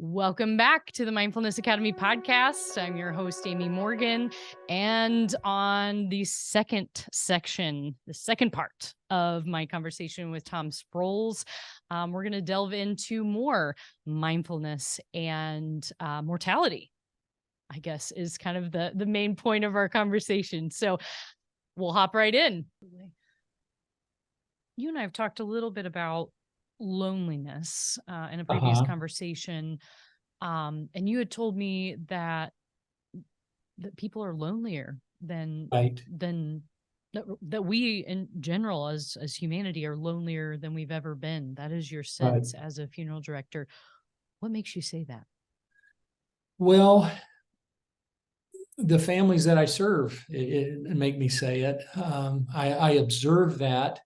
Welcome back to the Mindfulness Academy Podcast. I'm your host, Amy Morgan. And on the second section, the second part of my conversation with Tom Sproles, we're going to delve into more mindfulness and mortality, I guess, is kind of the main point of our conversation. So we'll hop right in. You and I have talked a little bit about loneliness in a previous conversation. And you had told me that people are lonelier than that we in general as humanity are lonelier than we've ever been. That is your sense as a funeral director. What makes you say that? Well, the families that I serve it make me say it. I observe that.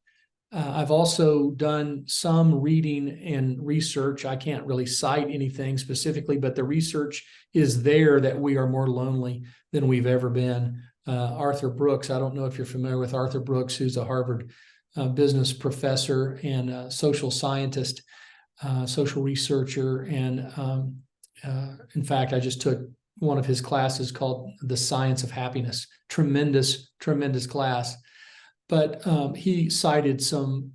I've also done some reading and research. I can't really cite anything specifically, but the research is there that we are more lonely than we've ever been. Arthur Brooks, I don't know if you're familiar with Arthur Brooks, who's a Harvard business professor and a social scientist, social researcher. And in fact, I just took one of his classes called The Science of Happiness. Tremendous class. But he cited some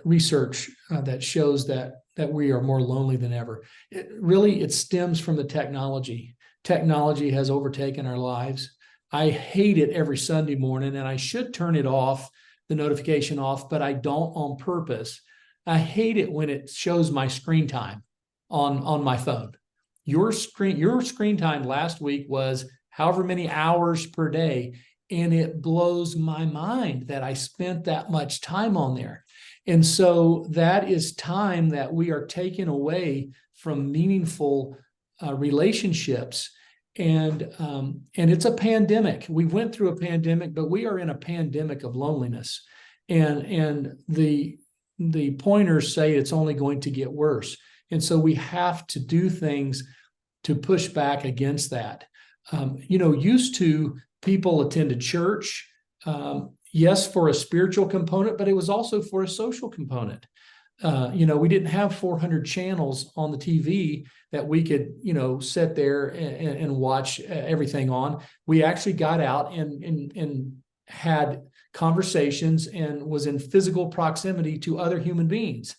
research that shows that we are more lonely than ever. It stems from the technology. Technology has overtaken our lives. I hate it every Sunday morning, and I should turn it off, the notification off, but I don't on purpose. I hate it when it shows my screen time on my phone. Your screen time last week was however many hours per day. And it blows my mind that I spent that much time on there. And so that is time that we are taking away from meaningful relationships. And it's a pandemic. We went through a pandemic, but we are in a pandemic of loneliness. And the pointers say it's only going to get worse. And so we have to do things to push back against that. Used to, people attended church, yes, for a spiritual component, but it was also for a social component. We didn't have 400 channels on the TV that we could, sit there and watch everything on. We actually got out and had conversations and was in physical proximity to other human beings.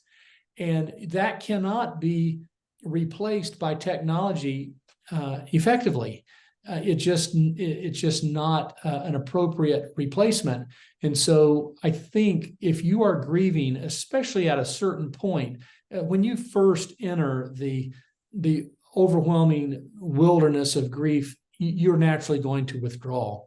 And that cannot be replaced by technology effectively. It's just not an appropriate replacement. And so I think if you are grieving, especially at a certain point, when you first enter the overwhelming wilderness of grief, you're naturally going to withdraw.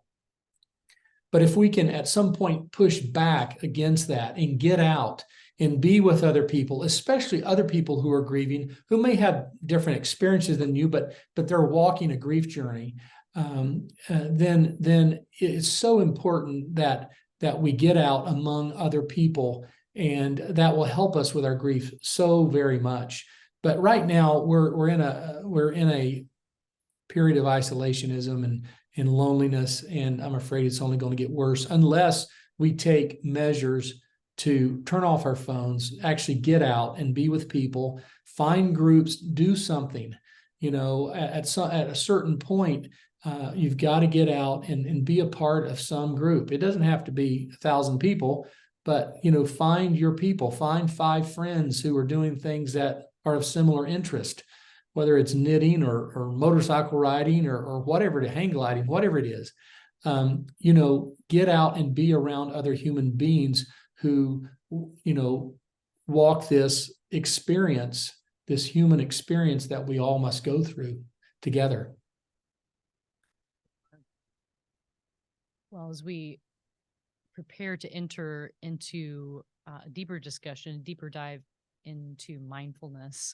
But if we can at some point push back against that and get out and be with other people, especially other people who are grieving, who may have different experiences than you, but they're walking a grief journey, then it's so important that we get out among other people, and that will help us with our grief so very much. But right now we're in a period of isolationism and loneliness, and I'm afraid it's only going to get worse unless we take measures to turn off our phones, actually get out and be with people, find groups, do something. At a certain point, you've got to get out and be a part of some group. It doesn't have to be 1,000 people, but find your people, find 5 friends who are doing things that are of similar interest, whether it's knitting or motorcycle riding or whatever, to hang gliding, whatever it is. Get out and be around other human beings who, walk this experience, this human experience that we all must go through together. Well, as we prepare to enter into a deeper discussion, a deeper dive into mindfulness,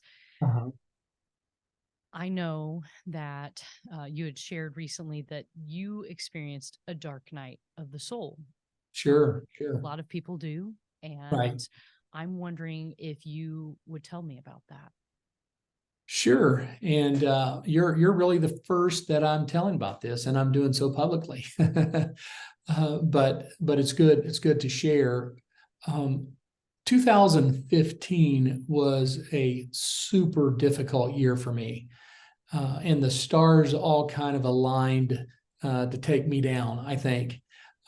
I know that you had shared recently that you experienced a dark night of the soul. Sure. A lot of people do. And right. I'm wondering if you would tell me about that. Sure. And you're really the first that I'm telling about this, and I'm doing so publicly. But it's good. It's good to share. 2015 was a super difficult year for me. And the stars all kind of aligned to take me down, I think.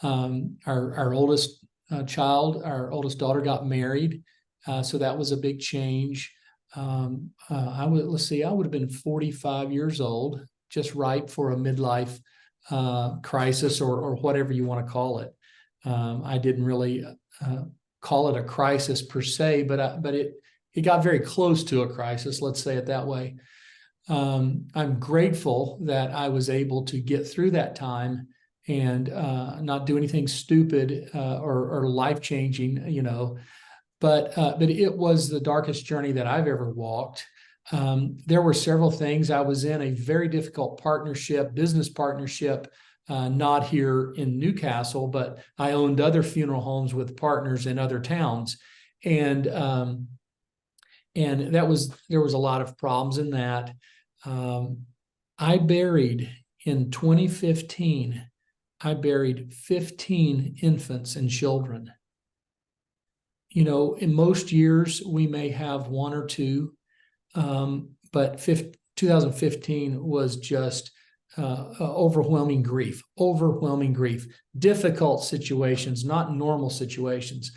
Our oldest our oldest daughter got married. So that was a big change. I would have been 45 years old, just ripe for a midlife crisis or whatever you want to call it. I didn't really call it a crisis per se, but it got very close to a crisis. Let's say it that way. I'm grateful that I was able to get through that time and not do anything stupid or life-changing, but it was the darkest journey that I've ever walked. There were several things. I was in a very difficult business partnership, not here in Newcastle, but I owned other funeral homes with partners in other towns. And there was a lot of problems in that. I buried in 2015, I buried 15 infants and children. In most years, we may have one or two, but 2015 was just overwhelming grief, difficult situations, not normal situations.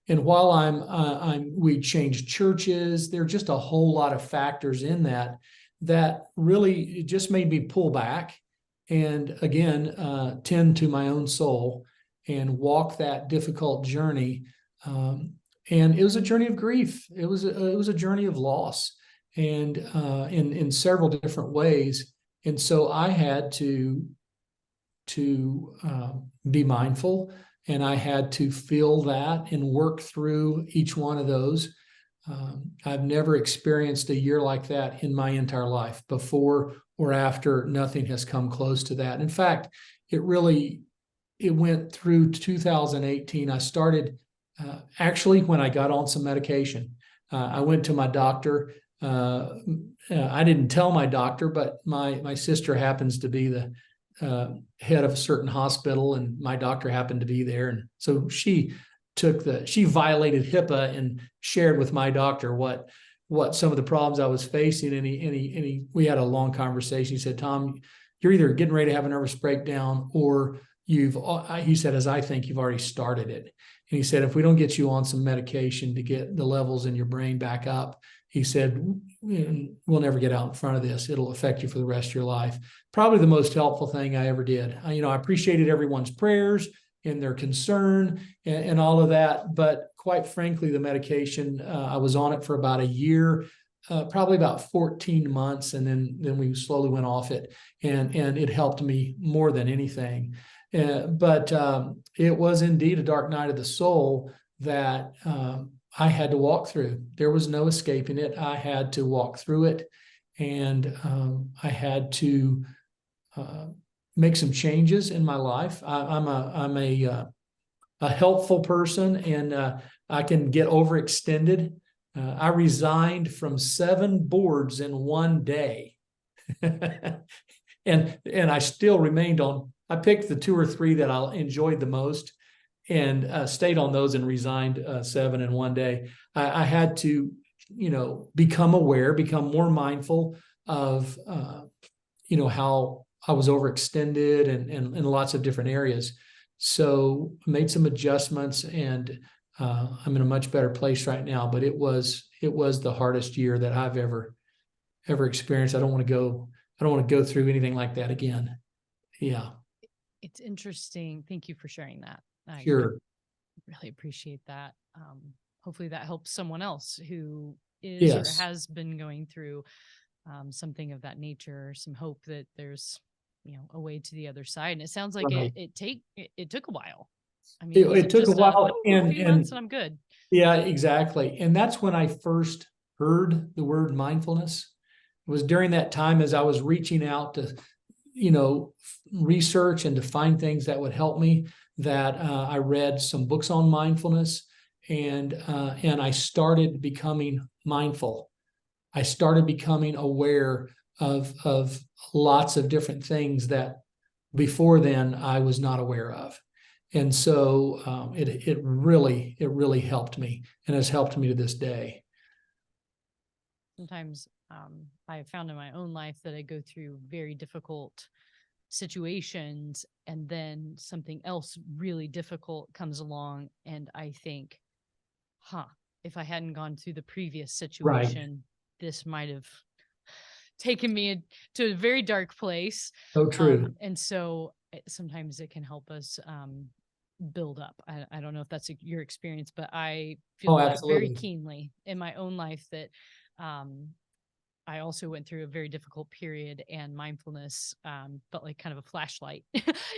And while we changed churches, there are just a whole lot of factors in that really just made me pull back and again, tend to my own soul and walk that difficult journey. And it was a journey of grief. It was a journey of loss, and in several different ways. And so I had to be mindful, and I had to feel that and work through each one of those. I've never experienced a year like that in my entire life. Before or after, nothing has come close to that. In fact, it went through 2018. I started actually when I got on some medication. I went to my doctor. I didn't tell my doctor, but my sister happens to be the head of a certain hospital, and my doctor happened to be there. And so she violated HIPAA and shared with my doctor what some of the problems I was facing. And we had a long conversation. He said, "Tom, you're either getting ready to have a nervous breakdown, or he said, as I think you've already started it." And he said, "If we don't get you on some medication to get the levels in your brain back up," he said, "we'll never get out in front of this. It'll affect you for the rest of your life." Probably the most helpful thing I ever did. I appreciated everyone's prayers and their concern and all of that. But quite frankly, the medication, I was on it for about a year, probably about 14 months. And then we slowly went off it, and it helped me more than anything. But it was indeed a dark night of the soul that I had to walk through. There was no escaping it. I had to walk through it, and I had to make some changes in my life. I'm a helpful person, and I can get overextended. I resigned from 7 boards in one day, and I still remained on. I picked the 2 or 3 that I enjoyed the most, and stayed on those and resigned 7 in one day. I had to, become more mindful of, how I was overextended and in lots of different areas. So made some adjustments, and I'm in a much better place right now. But it was the hardest year that I've ever experienced. I don't want to go through anything like that again. Yeah. It's interesting. Thank you for sharing that. Sure. I really appreciate that. Hopefully that helps someone else who is Yes. or has been going through something of that nature, some hope that there's, a way to the other side. And it sounds like Right. it took a while. I mean, It took a while, a few months and I'm good. Yeah, exactly. And that's when I first heard the word mindfulness. It was during that time as I was reaching out to, research and to find things that would help me, that I read some books on mindfulness, and I started becoming mindful. I started becoming aware of lots of different things that before then I was not aware of. And so it really helped me, and has helped me to this day. Sometimes I have found in my own life that I go through very difficult situations, and then something else really difficult comes along, and I think, if I hadn't gone through the previous Right. situation, this might have taken me to a very dark place. So true. And so sometimes it can help us build up. I don't know if that's your experience, but I feel Oh, that very absolutely. keenly in my own life, that I also went through a very difficult period, and mindfulness felt like kind of a flashlight,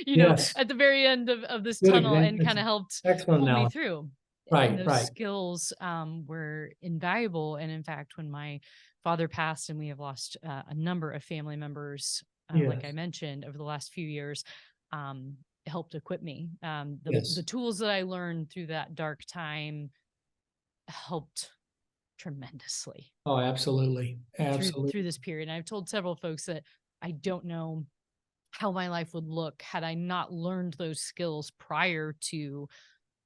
Yes. at the very end of this Good tunnel, example. and That's kind of helped excellent pull me analogy. through. And Right. those Right. skills were invaluable. And in fact, when my father passed, and we have lost a number of family members, like I Yes. mentioned, over the last few years, it helped equip me. The Yes. tools that I learned through that dark time helped tremendously Oh, absolutely. through Absolutely. this period. And I've told several folks that I don't know how my life would look had I not learned those skills prior to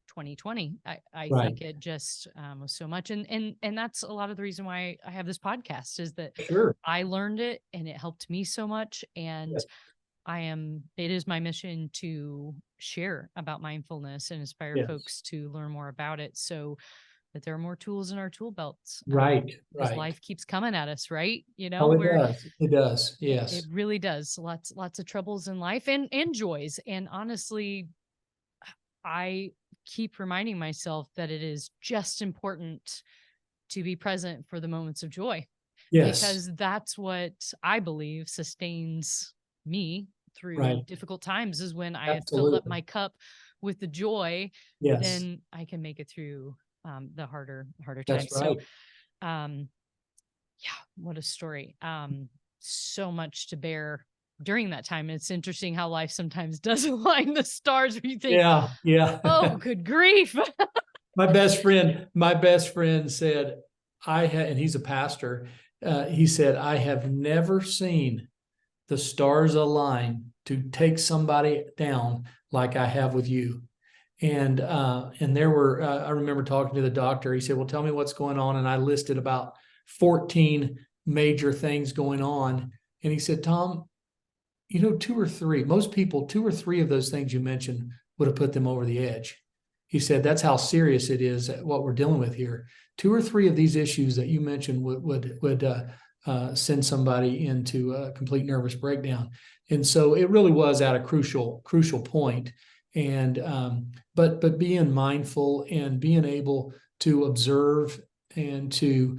2020. I Right. think it just was so much. And that's a lot of the reason why I have this podcast, is that Sure. I learned it and it helped me so much. Yes. And it is my mission to share about mindfulness and inspire Yes. folks to learn more about it, so that there are more tools in our tool belts. Right. As Right. life keeps coming at us, right? Oh, it Where does. It does. it Yes. really does. Lots of troubles in life, and joys. And honestly, I keep reminding myself that it is just important to be present for the moments of joy, Yes. because that's what I believe sustains me through Right. difficult times. Is when I have filled up Absolutely. my cup with the joy, Yes. then I can make it through the harder That's times. So, right. um, yeah, what a story. So much to bear during that time. And it's interesting how life sometimes does align the stars, where you think, Yeah. oh, Yeah. good grief. My best friend said, and he's a pastor. He said, I have never seen the stars align to take somebody down like I have with you. And there were, I remember talking to the doctor. He said, well, tell me what's going on. And I listed about 14 major things going on. And he said, Tom, two or three, most people, two or three of those things you mentioned would have put them over the edge. He said, that's how serious it is, what we're dealing with here. Two or three of these issues that you mentioned would send somebody into a complete nervous breakdown. And so it really was at a crucial point. And but being mindful and being able to observe and to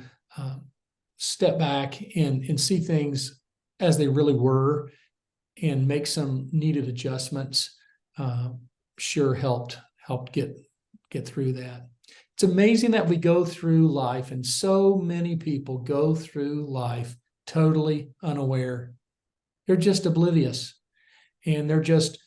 step back and see things as they really were, and make some needed adjustments, uh, sure helped get through that. It's amazing that we go through life, and so many people go through life totally unaware. They're just oblivious, and they're just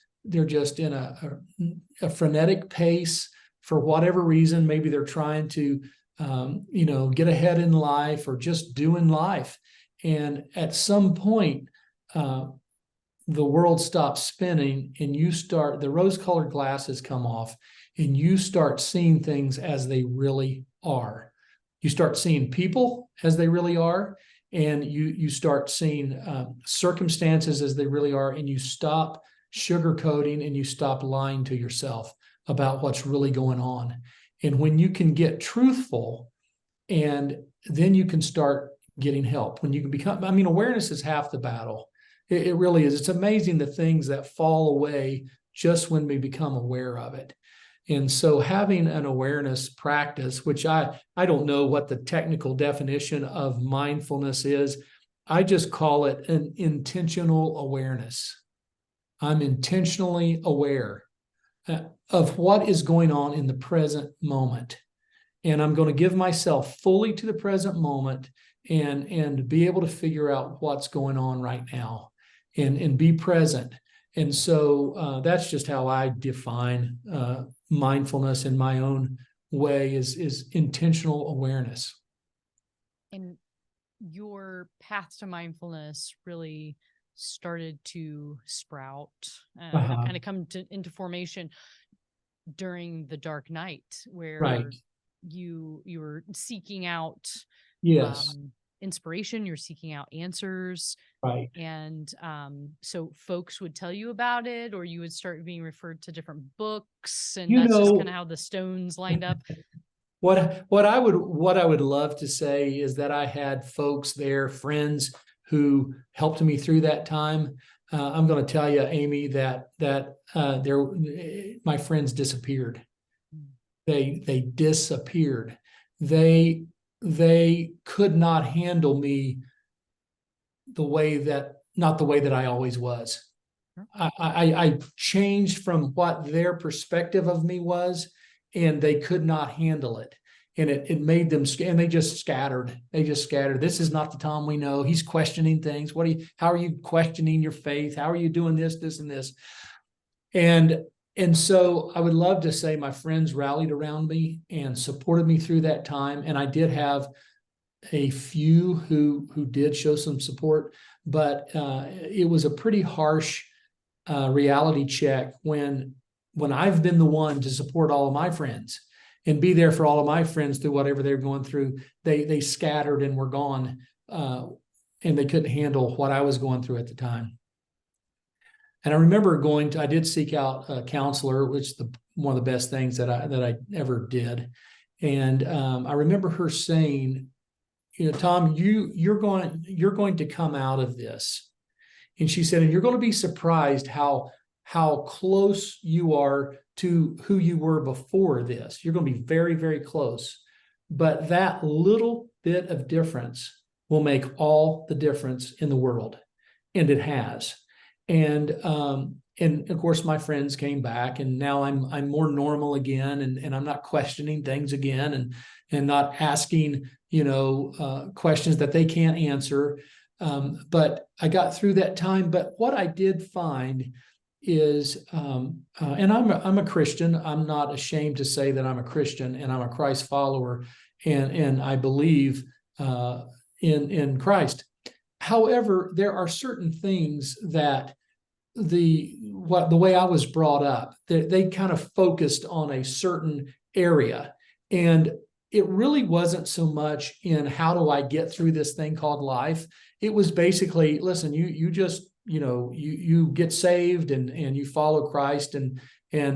in a frenetic pace for whatever reason. Maybe they're trying to get ahead in life, or just doing life, and at some point, the world stops spinning, and the rose-colored glasses come off, and you start seeing things as they really are. You start seeing people as they really are, and you start seeing circumstances as they really are, and you stop sugarcoating, and you stop lying to yourself about what's really going on. And when you can get truthful, and then you can start getting help. When you can awareness is half the battle. It really is. It's amazing the things that fall away just when we become aware of it. And so having an awareness practice, which I don't know what the technical definition of mindfulness is. I just call it an intentional awareness. I'm intentionally aware of what is going on in the present moment. And I'm going to give myself fully to the present moment, and be able to figure out what's going on right now, and be present. And so that's just how I define mindfulness in my own way, is intentional awareness. And your path to mindfulness really started to sprout, Uh-huh. kind of come into formation during the dark night where Right. you were seeking out Yes. inspiration, you're seeking out answers. Right. And so folks would tell you about it, or you would start being referred to different books, and You that's just kind know, of how the stones lined up. what I would love to say is that I had folks there, friends who helped me through that time. I'm going to tell you, Amy, that my friends disappeared. They disappeared. They they could not handle me not the way that I always was. I changed from what their perspective of me was, and they could not handle it. And it made them, and they just scattered. They just scattered. This is not the Tom we know. He's questioning things. How are you questioning your faith? How are you doing this, this, and this? And so I would love to say my friends rallied around me and supported me through that time. And I did have a few who did show some support, but it was a pretty harsh reality check when I've been the one to support all of my friends and be there for all of my friends through whatever they're going through. They scattered and were gone, and they couldn't handle what I was going through at the time. And I remember I did seek out a counselor, which is one of the best things that I ever did. And I remember her saying, Tom, you're going to come out of this. And she said, and you're going to be surprised how close you are to who you were before this. You're going to be very, very close. But that little bit of difference will make all the difference in the world. And it has. And of course, my friends came back, and now I'm more normal again, and I'm not questioning things again, and not asking questions that they can't answer. But I got through that time. But what I did find is, and I'm a Christian. I'm not ashamed to say that I'm a Christian, and I'm a Christ follower, and I believe in Christ. However, there are certain things that the way I was brought up, they kind of focused on a certain area, and it really wasn't so much in how do I get through this thing called life. It was basically, listen, you just you get saved and you follow Christ, and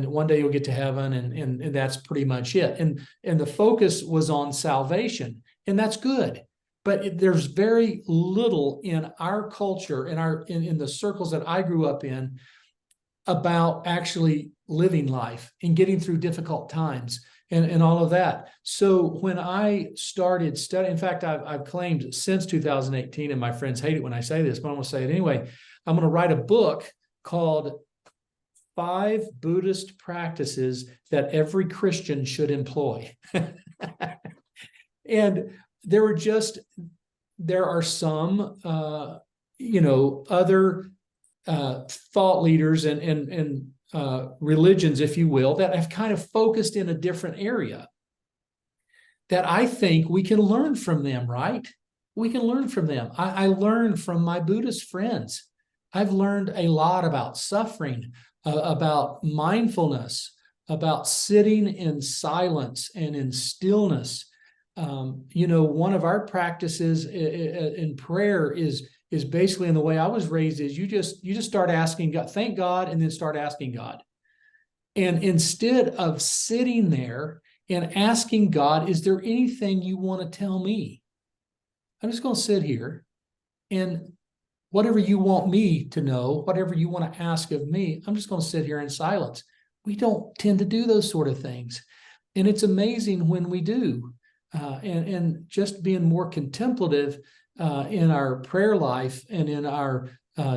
one day you'll get to heaven, and that's pretty much it. And the focus was on salvation, and that's good. But there's very little in our culture, in the circles that I grew up in, about actually living life and getting through difficult times and all of that. So when I started studying, in fact, I've claimed since 2018, and my friends hate it when I say this, but I'm going to say it anyway. I'm going to write a book called 5 Buddhist Practices That Every Christian Should Employ. And there are some, other thought leaders and religions, if you will, that have kind of focused in a different area that I think we can learn from them, right? We can learn from them. I learned from my Buddhist friends. I've learned a lot about suffering, about mindfulness, about sitting in silence and in stillness. One of our practices in prayer is basically, in the way I was raised, is you just start asking God, thank God, and then start asking God. And instead of sitting there and asking God, is there anything you want to tell me? I'm just going to sit here, and whatever you want me to know, whatever you want to ask of me, I'm just going to sit here in silence. We don't tend to do those sort of things. And it's amazing when we do. And just being more contemplative in our prayer life and in our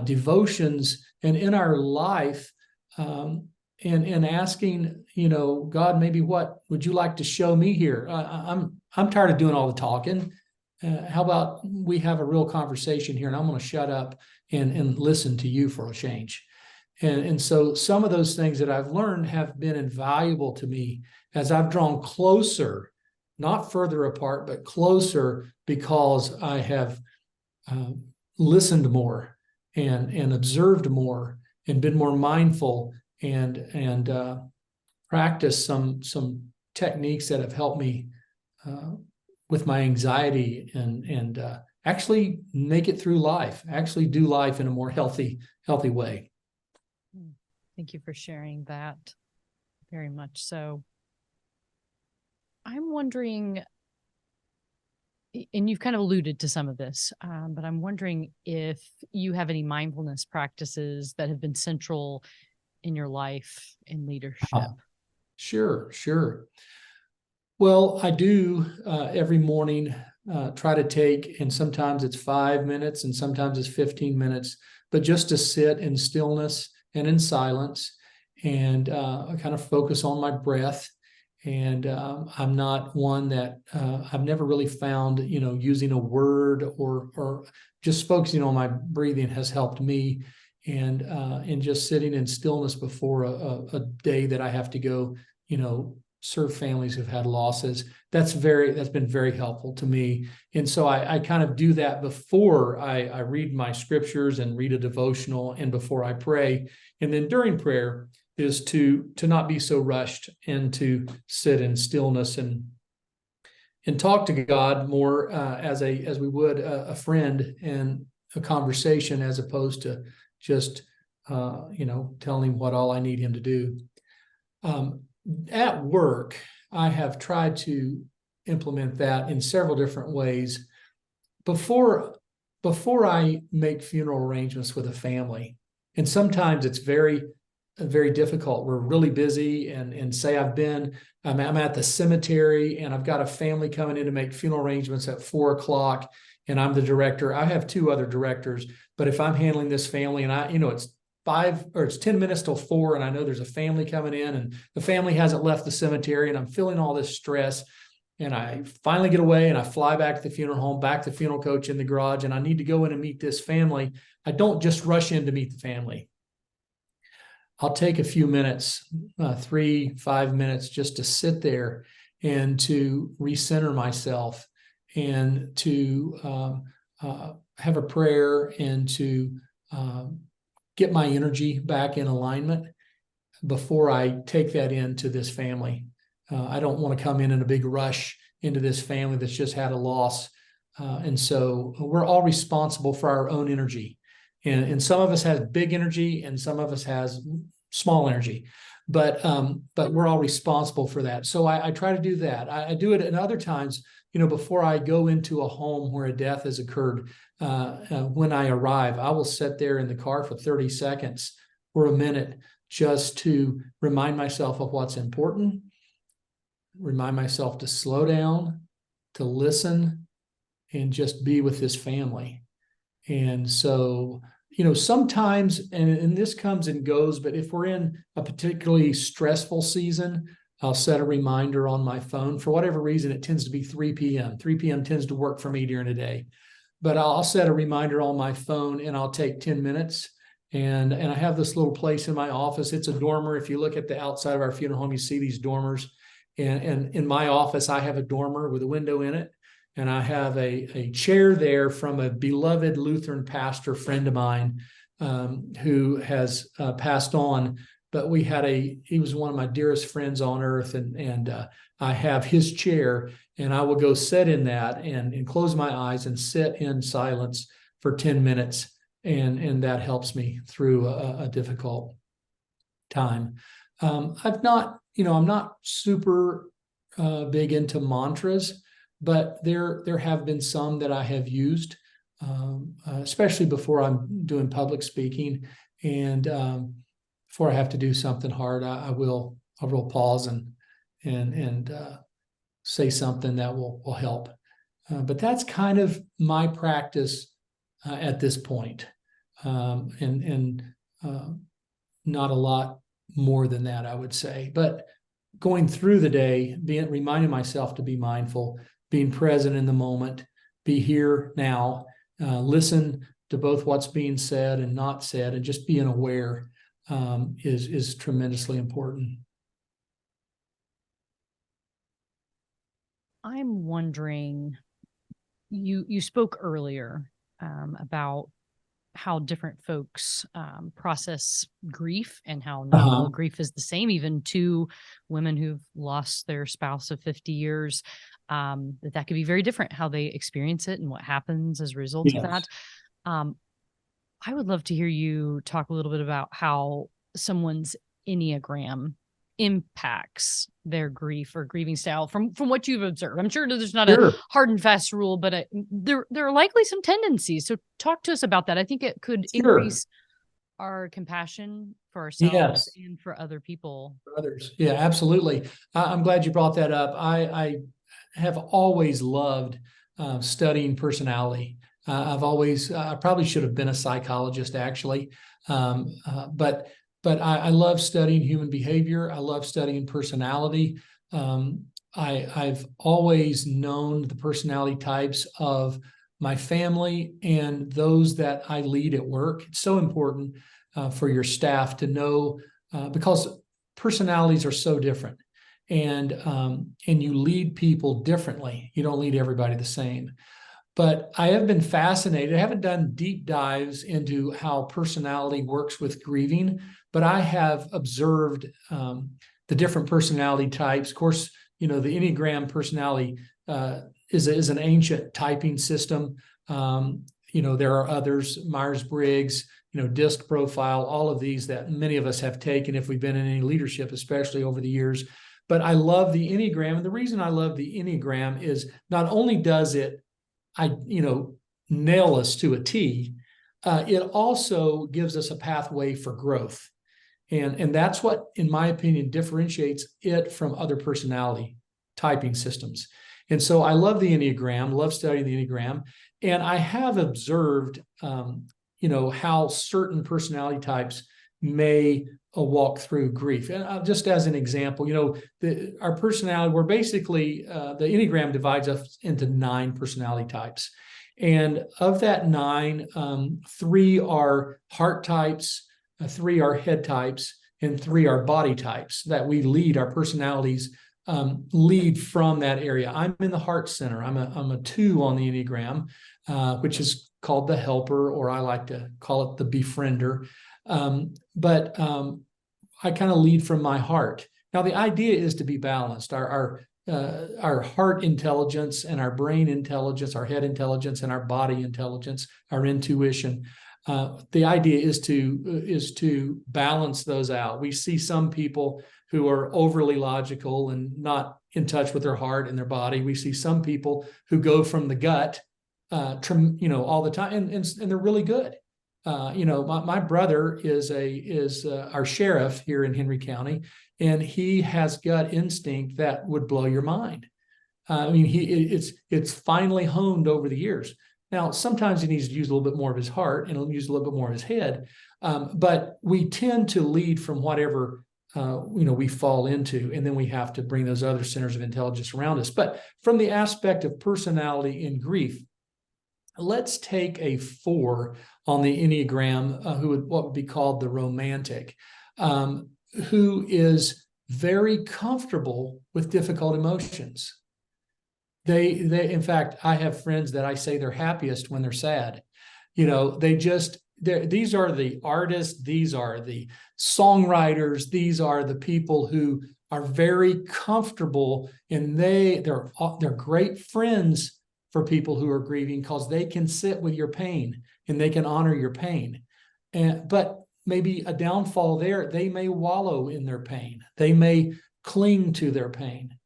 devotions and in our life, and asking, God, maybe what would you like to show me here? I'm tired of doing all the talking. How about we have a real conversation here, and I'm going to shut up and listen to you for a change. And so some of those things that I've learned have been invaluable to me as I've drawn closer, not further apart, but closer, because I have listened more and observed more and been more mindful and practiced some techniques that have helped me with my anxiety and actually make it through life, actually do life in a more healthy way. Thank you for sharing that. Very much so. I'm wondering, and you've kind of alluded to some of this, but I'm wondering if you have any mindfulness practices that have been central in your life in leadership. Sure. Well, I do every morning try to take, and sometimes it's 5 minutes and sometimes it's 15 minutes, but just to sit in stillness and in silence and kind of focus on my breath. And I'm not one that I've never really found, using a word or just focusing on my breathing has helped me. And just sitting in stillness before a day that I have to go, serve families who've had losses. That's been very helpful to me. And so I kind of do that before I read my scriptures and read a devotional and before I pray. And then during prayer is to not be so rushed and to sit in stillness and talk to God more as we would a friend and a conversation, as opposed to just telling him what all I need him to do. At work, I have tried to implement that in several different ways. Before I make funeral arrangements with a family, and sometimes it's very difficult. We're really busy, and say I'm at the cemetery and I've got a family coming in to make funeral arrangements at 4:00, and I'm the director. I have two other directors, but if I'm handling this family and it's 10 minutes till 4, and I know there's a family coming in and the family hasn't left the cemetery, and I'm feeling all this stress, and I finally get away and I fly back to the funeral home, back to the funeral coach in the garage, and I need to go in and meet this family. I don't just rush in to meet the family. I'll take a few minutes, 3-5 minutes, just to sit there and to recenter myself and to have a prayer and to get my energy back in alignment before I take that into this family. I don't want to come in a big rush into this family that's just had a loss. And so we're all responsible for our own energy. And some of us has big energy and some of us has small energy, but we're all responsible for that. So I try to do that. I do it at other times, before I go into a home where a death has occurred. When I arrive, I will sit there in the car for 30 seconds or a minute just to remind myself of what's important, remind myself to slow down, to listen, and just be with this family. And so, sometimes, and this comes and goes, but if we're in a particularly stressful season, I'll set a reminder on my phone. For whatever reason, it tends to be 3 p.m. 3 p.m. tends to work for me during the day. But I'll set a reminder on my phone and I'll take 10 minutes. And I have this little place in my office. It's a dormer. If you look at the outside of our funeral home, you see these dormers. And in my office, I have a dormer with a window in it. And I have a chair there from a beloved Lutheran pastor friend of mine who has passed on. But he was one of my dearest friends on earth. And I have his chair, and I will go sit in that and close my eyes and sit in silence for 10 minutes. And that helps me through a difficult time. I'm not super big into mantras, but there have been some that I have used, especially before I'm doing public speaking, and before I have to do something hard, I will pause and say something that will help. But that's kind of my practice at this point, and not a lot more than that, I would say. But going through the day, reminding myself to be mindful, being present in the moment, be here now, listen to both what's being said and not said, and just being aware is tremendously important. I'm wondering, you spoke earlier about how different folks process grief, and how not all grief is the same. Even two women who've lost their spouse of 50 years, that could be very different how they experience it and what happens as a result of that. I would love to hear you talk a little bit about how someone's Enneagram impacts their grief or grieving style from what you've observed. I'm sure there's not a hard and fast rule, but there are likely some tendencies. So talk to us about that. I think it could increase our compassion for ourselves and for other people. For others. Yeah, absolutely. I'm glad you brought that up. I have always loved studying personality. I probably should have been a psychologist actually. But I love studying human behavior. I love studying personality. I've always known the personality types of my family and those that I lead at work. It's so important for your staff to know because personalities are so different, and you lead people differently. You don't lead everybody the same. But I have been fascinated. I haven't done deep dives into how personality works with grieving, but I have observed the different personality types. Of course, the Enneagram personality is an ancient typing system. There are others, Myers-Briggs, DISC profile, all of these that many of us have taken if we've been in any leadership, especially over the years. But I love the Enneagram. And the reason I love the Enneagram is not only does it nail us to a T, it also gives us a pathway for growth. And that's what, in my opinion, differentiates it from other personality typing systems. And so I love the Enneagram, love studying the Enneagram. And I have observed, how certain personality types may walk through grief. And just as an example, our personality, we're basically, the Enneagram divides us into 9 personality types. And of that 9, 3 are heart types, 3 are head types, and 3 are body types that we lead. Our personalities lead from that area. I'm in the heart center. I'm a 2 on the Enneagram, which is called the helper, or I like to call it the befriender. But I kind of lead from my heart. Now, the idea is to be balanced. Our heart intelligence and our brain intelligence, our head intelligence and our body intelligence, our intuition. The idea is to balance those out. We see some people who are overly logical and not in touch with their heart and their body. We see some people who go from the gut, all the time, and they're really good. My brother is our sheriff here in Henry County, and he has gut instinct that would blow your mind. It's finally honed over the years. Now, sometimes he needs to use a little bit more of his heart, and he'll use a little bit more of his head. But we tend to lead from whatever we fall into, and then we have to bring those other centers of intelligence around us. But from the aspect of personality in grief, let's take a 4 on the Enneagram, what would be called the romantic, who is very comfortable with difficult emotions. They in fact, I have friends that I say they're happiest when they're sad. These are the artists, these are the songwriters, these are the people who are very comfortable, and they're great friends for people who are grieving because they can sit with your pain and they can honor your pain. But maybe a downfall there, they may wallow in their pain. They may cling to their pain.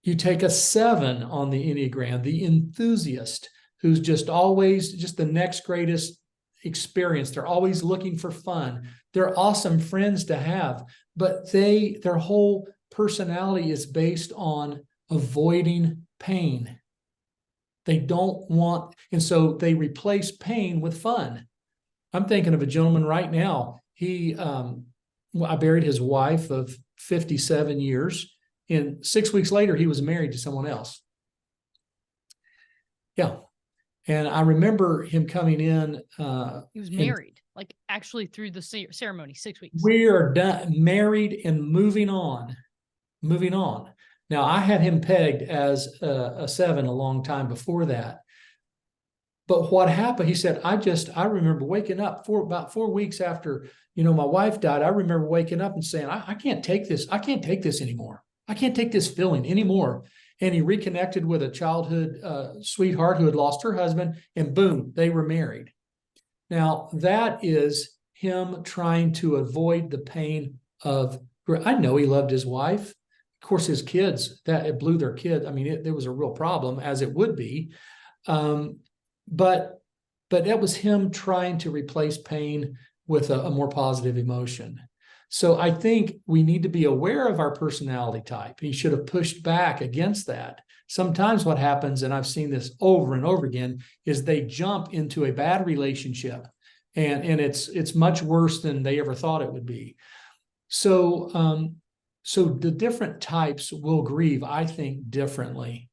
You take a 7 on the Enneagram, the enthusiast, who's just always just the next greatest experience. They're always looking for fun. They're awesome friends to have, but their whole personality is based on avoiding pain. They don't want, and so they replace pain with fun. I'm thinking of a gentleman right now. I buried his wife of 57 years, and 6 weeks later, he was married to someone else. Yeah. And I remember him coming in. He was married, like actually through the ceremony, 6 weeks. We are done, married and moving on. Now, I had him pegged as a 7 a long time before that. But what happened, he said, I remember waking up about 4 weeks after, my wife died. I remember waking up and saying, I can't take this. I can't take this anymore. I can't take this feeling anymore. And he reconnected with a childhood sweetheart who had lost her husband, and boom, they were married. Now, that is him trying to avoid the pain of, I know he loved his wife. Of course, his kids, that it blew their kid. I mean, there was a real problem, as it would be. But that was him trying to replace pain with a more positive emotion. So I think we need to be aware of our personality type. He should have pushed back against that. Sometimes what happens, and I've seen this over and over again, is they jump into a bad relationship, and it's much worse than they ever thought it would be. So so the different types will grieve, I think, differently.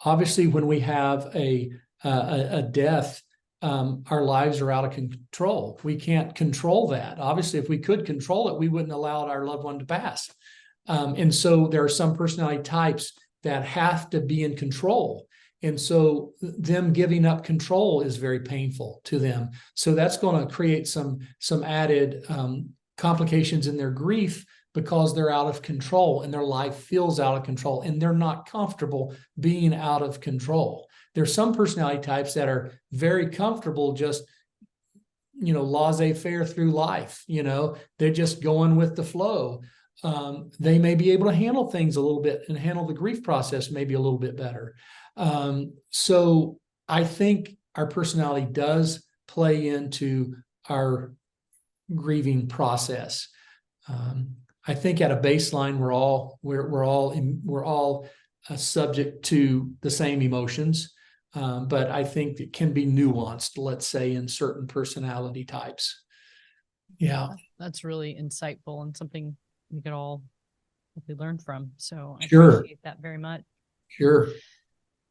Obviously, when we have a death, our lives are out of control. We can't control that. Obviously, if we could control it, we wouldn't allow our loved one to pass. And so there are some personality types that have to be in control. And so them giving up control is very painful to them. So that's going to create some added complications in their grief, because they're out of control and their life feels out of control and they're not comfortable being out of control. There's some personality types that are very comfortable just, laissez-faire through life. They're just going with the flow. They may be able to handle things a little bit and handle the grief process maybe a little bit better. So I think our personality does play into our grieving process. I think at a baseline, we're all subject to the same emotions, but I think it can be nuanced, let's say, in certain personality types. Yeah, that's really insightful and something we could all hopefully learn from. So I sure. appreciate that very much. Sure.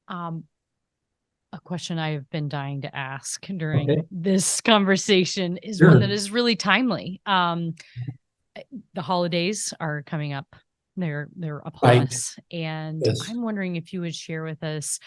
A question I have been dying to ask during this conversation is one that is really timely. The holidays are coming up. They're upon us. And I'm wondering if you would share with us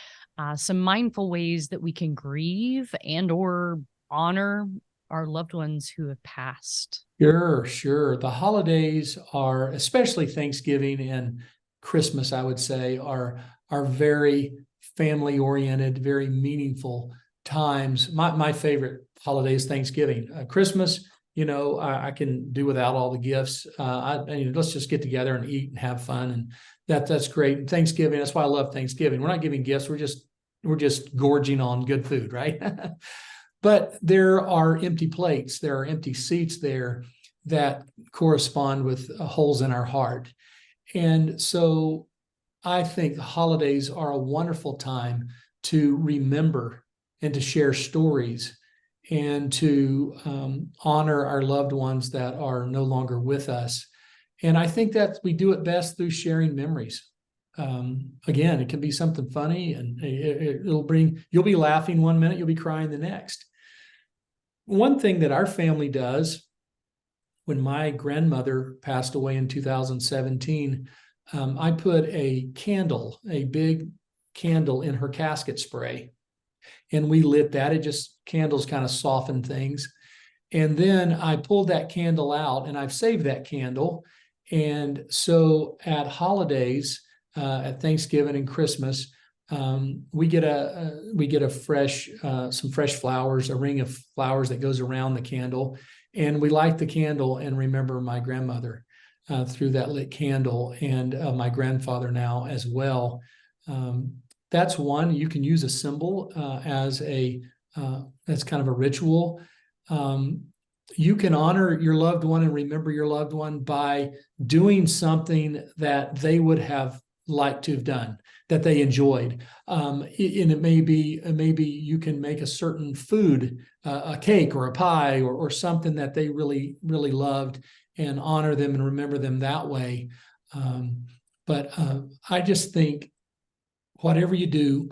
some mindful ways that we can grieve and or honor our loved ones who have passed. Sure. The holidays are, especially Thanksgiving and Christmas, I would say, are very family oriented, very meaningful times. My favorite holiday is Thanksgiving. Christmas, I can do without all the gifts. Let's just get together and eat and have fun, and that's great. And Thanksgiving, that's why I love Thanksgiving. We're not giving gifts; we're just gorging on good food, right? But there are empty plates, there are empty seats there that correspond with holes in our heart, and so I think the holidays are a wonderful time to remember and to share stories, and to honor our loved ones that are no longer with us. And I think that we do it best through sharing memories. Again, it can be something funny, and you'll be laughing one minute, you'll be crying the next. One thing that our family does, when my grandmother passed away in 2017, I put a big candle in her casket spray. And we lit that. Candles kind of soften things. And then I pulled that candle out, and I've saved that candle. And so at holidays, at Thanksgiving and Christmas, we get some fresh flowers, a ring of flowers that goes around the candle. And we light the candle and remember my grandmother through that lit candle, and my grandfather now as well. That's one. You can use a symbol that's kind of a ritual. You can honor your loved one and remember your loved one by doing something that they would have liked to have done, that they enjoyed. And it may be you can make a certain food, a cake or a pie or something that they really, really loved, and honor them and remember them that way. But I just think, whatever you do,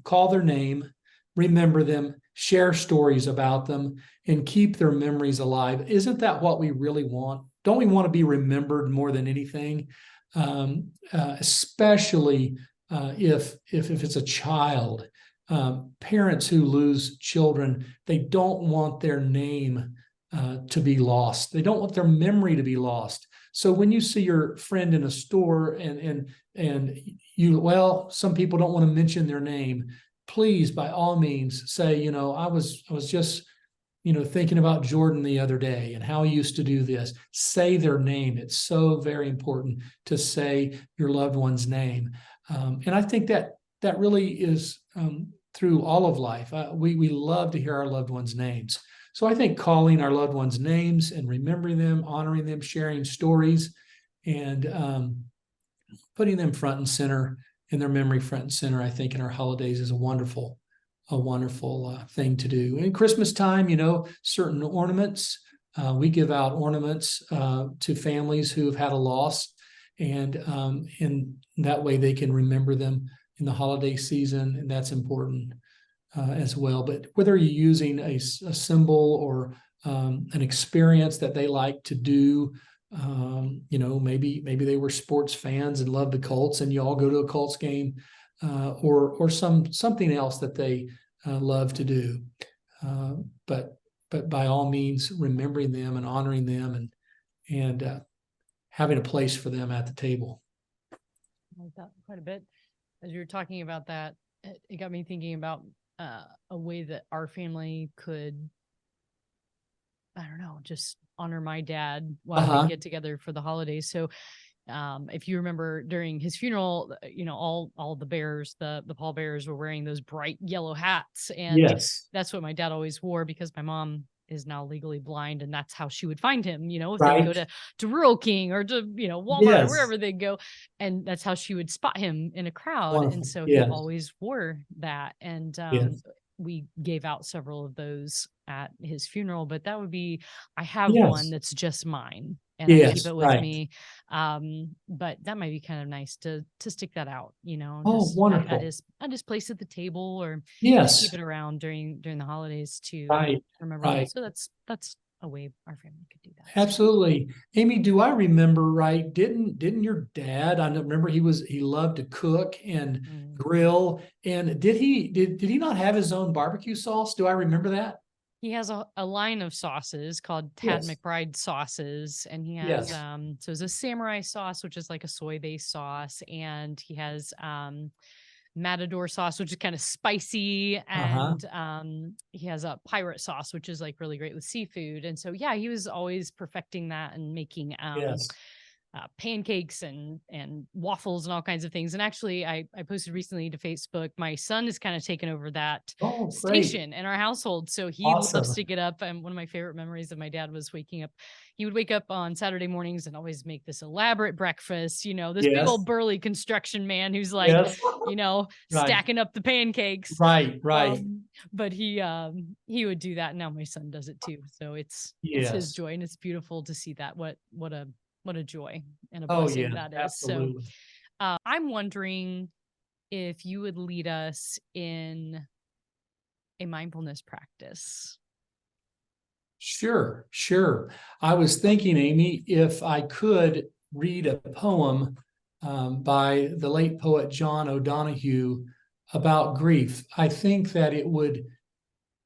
call their name, remember them, share stories about them, and keep their memories alive. Isn't that what we really want? Don't we want to be remembered more than anything? Especially if it's a child. parents who lose children, they don't want their name to be lost. They don't want their memory to be lost. So when you see your friend in a store and you, well, some people don't want to mention their name, please, by all means, say, I was just, thinking about Jordan the other day and how he used to do this. Say their name. It's so very important to say your loved one's name. And I think that really is through all of life. We love to hear our loved ones' names. So I think calling our loved ones' names and remembering them, honoring them, sharing stories, and putting them front and center in their memory, front and center, I think in our holidays is a wonderful thing to do. In Christmas time, certain ornaments, we give out ornaments to families who have had a loss, and in that way they can remember them in the holiday season, and that's important as well. But whether you're using a symbol or an experience that they like to do, maybe they were sports fans and loved the Colts, and you all go to a Colts game, or something else that they love to do. But by all means, remembering them and honoring them and having a place for them at the table. I like that quite a bit. As you were talking about that, it got me thinking about a way that our family could, I don't know, just honor my dad while we get together for the holidays. So if you remember during his funeral, all the bears, the pallbearers were wearing those bright yellow hats. And yes, that's what my dad always wore, because my mom is now legally blind, and that's how she would find him, if right. they go to Rural King or to, Walmart Yes. or wherever they go. And that's how she would spot him in a crowd. Wonderful. And so Yes. he always wore that. And Yes. we gave out several of those at his funeral, but that would be, I have Yes. one that's just mine, and I keep it with me. But that might be kind of nice to stick that out, just wonderful. at his place at the table, or Yes. just keep it around during the holidays to remember Right. him. So that's a way our family could do that. Absolutely. Amy, do I remember right? Didn't your dad, I remember he loved to cook and grill, and did he not have his own barbecue sauce? Do I remember that? He has a line of sauces called Tad McBride sauces, and he has so it's a samurai sauce, which is like a soy-based sauce, and he has matador sauce, which is kind of spicy, and he has a pirate sauce, which is like really great with seafood. And so he was always perfecting that and making pancakes and waffles and all kinds of things. And actually, I posted recently to Facebook, my son has kind of taken over that station in our household. So he loves to get up. And one of my favorite memories of my dad was waking up. He would wake up on Saturday mornings and always make this elaborate breakfast, this big old burly construction man who's like, stacking up the pancakes. Right. But he would do that. Now my son does it too. So it's his joy, and it's beautiful to see that. What a joy and a blessing that is. Absolutely. So I'm wondering if you would lead us in a mindfulness practice. Sure. I was thinking, Amy, if I could read a poem by the late poet John O'Donohue about grief. I think that it would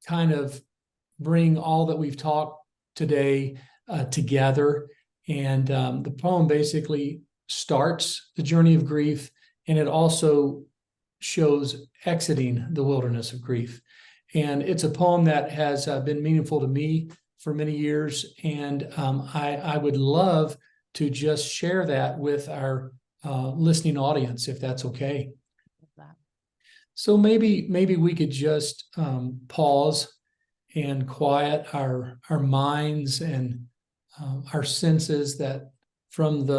kind of bring all that we've talked today together. And the poem basically starts the journey of grief, and it also shows exiting the wilderness of grief. And it's a poem that has been meaningful to me for many years. And I would love to just share that with our listening audience, if that's okay. So maybe we could just pause and quiet our minds and our senses that from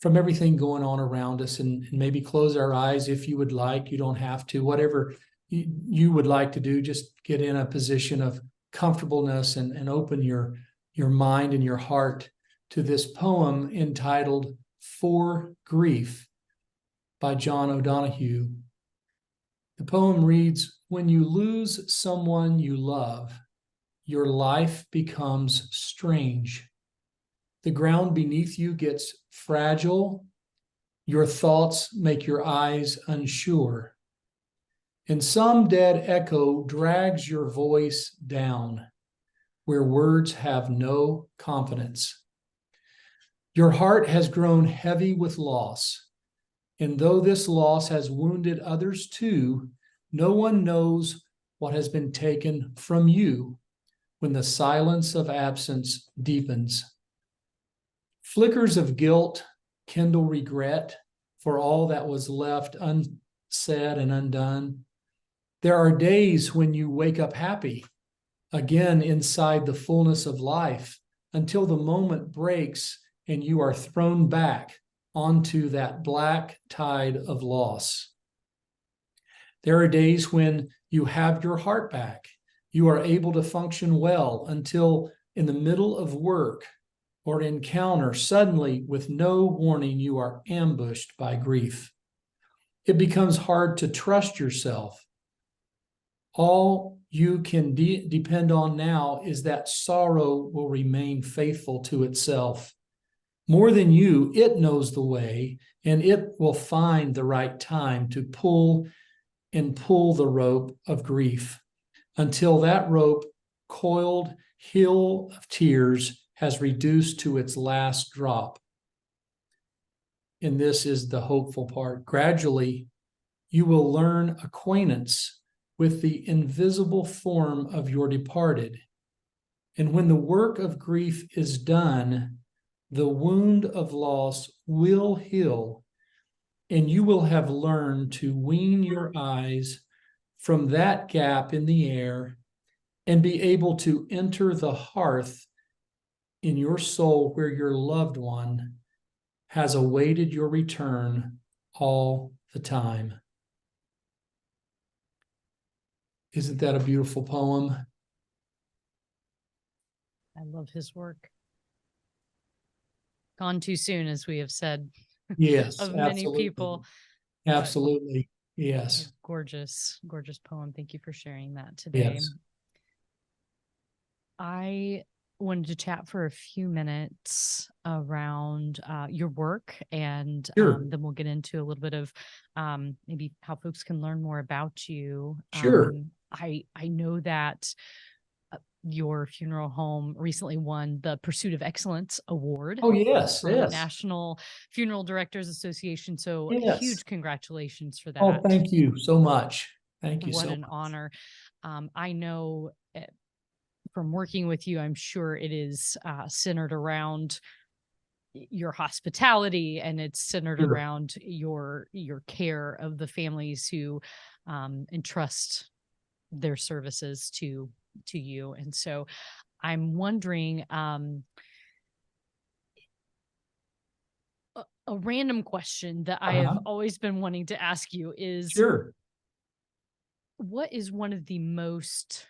everything going on around us, and maybe close our eyes if you would like. You don't have to. Whatever you would like to do, just get in a position of comfortableness and open your mind and your heart to this poem entitled For Grief by John O'Donohue. The poem reads, "When you lose someone you love, your life becomes strange. The ground beneath you gets fragile. Your thoughts make your eyes unsure. and some dead echo drags your voice down where words have no confidence. Your heart has grown heavy with loss, and though this loss has wounded others too, no one knows what has been taken from you when the silence of absence deepens. Flickers of guilt kindle regret for all that was left unsaid and undone. There are days when you wake up happy, again inside the fullness of life, until the moment breaks and you are thrown back onto that black tide of loss. There are days when you have your heart back. You are able to function well until in the middle of work or encounter, suddenly with no warning, you are ambushed by grief. It becomes hard to trust yourself. All you can depend on now is that sorrow will remain faithful to itself. More than you, it knows the way, and it will find the right time to pull the rope of grief until that rope, coiled hill of tears, has reduced to its last drop. And this is the hopeful part. Gradually, you will learn acquaintance with the invisible form of your departed. And when the work of grief is done, the wound of loss will heal, and you will have learned to wean your eyes from that gap in the air and be able to enter the hearth in your soul where your loved one has awaited your return all the time. Isn't that a beautiful poem? I love his work. Gone too soon, as we have said. Yes, of absolutely. many people. Absolutely. Yes. Gorgeous, gorgeous poem. Thank you for sharing that today. Yes. I wanted to chat for a few minutes around your work, and Sure. then we'll get into a little bit of maybe how folks can learn more about you. Sure. I know that your funeral home recently won the Pursuit of Excellence Award. Oh, yes, from yes. National Funeral Directors Association. So Yes. huge congratulations for that. Oh, thank you so much. Thank you what so an much. honor. I know from working with you, I'm sure it is centered around your hospitality, and it's centered Sure. around your care of the families who entrust their services to you. And so I'm wondering, a random question that I have always been wanting to ask you is, Sure. what is one of the most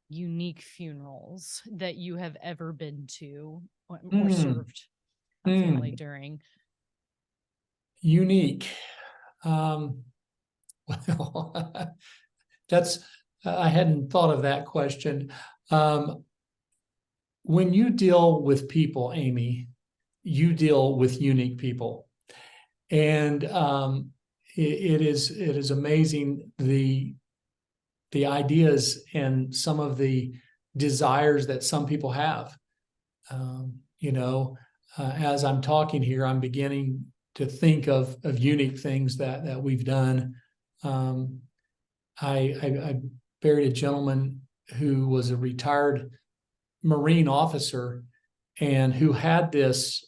unique funerals that you have ever been to or served a family during? Unique. Well, that's, I hadn't thought of that question. When you deal with people, Amy, you deal with unique people. And it is amazing the ideas and some of the desires that some people have. As I'm talking here, I'm beginning to think of unique things that we've done. I buried a gentleman who was a retired Marine officer and who had this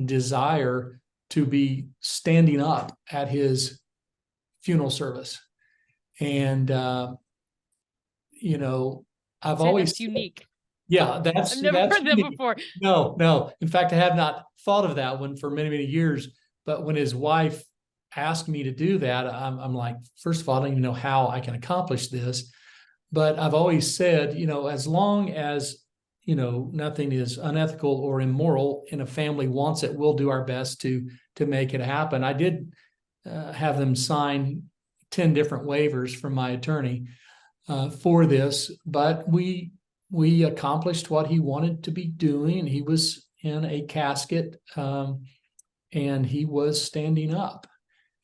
desire to be standing up at his funeral service. And, I've always that's unique. Yeah, I've never heard that before. No. In fact, I have not thought of that one for many, many years. But when his wife asked me to do that, I'm like, first of all, I don't even know how I can accomplish this. But I've always said, as long as, nothing is unethical or immoral and a family wants it, we'll do our best to make it happen. I did have them sign 10 different waivers from my attorney for this, but we accomplished what he wanted to be doing. He was in a casket and he was standing up.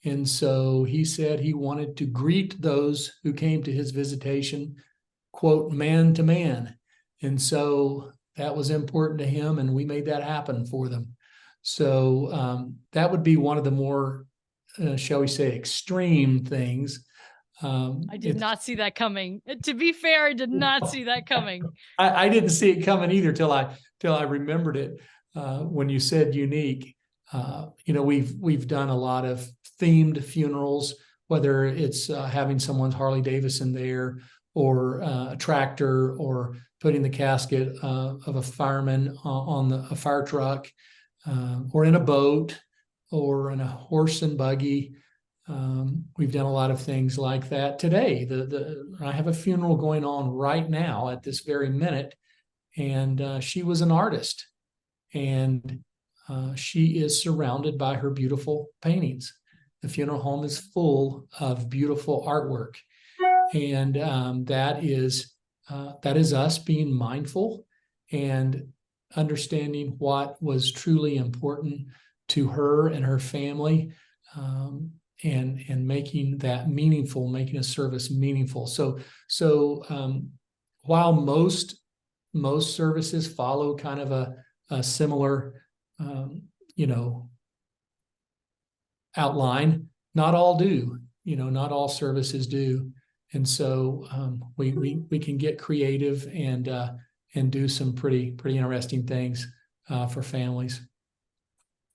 And so he said he wanted to greet those who came to his visitation, quote, man to man. And so that was important to him, and we made that happen for them. So that would be one of the more, shall we say, extreme things. I did not see that coming. To be fair, I did not see that coming. I didn't see it coming either till I remembered it when you said unique. We've done a lot of themed funerals, whether it's having someone's Harley Davidson there, or a tractor, or putting the casket of a fireman on a fire truck, or in a boat, or in a horse and buggy. We've done a lot of things like that. Today, I have a funeral going on right now at this very minute, and she was an artist, and she is surrounded by her beautiful paintings. The funeral home is full of beautiful artwork, and that is us being mindful and understanding what was truly important to her and her family. And making that meaningful, making a service meaningful. So while most services follow kind of a similar, outline, not all do. Not all services do, and so we can get creative and do some pretty interesting things for families.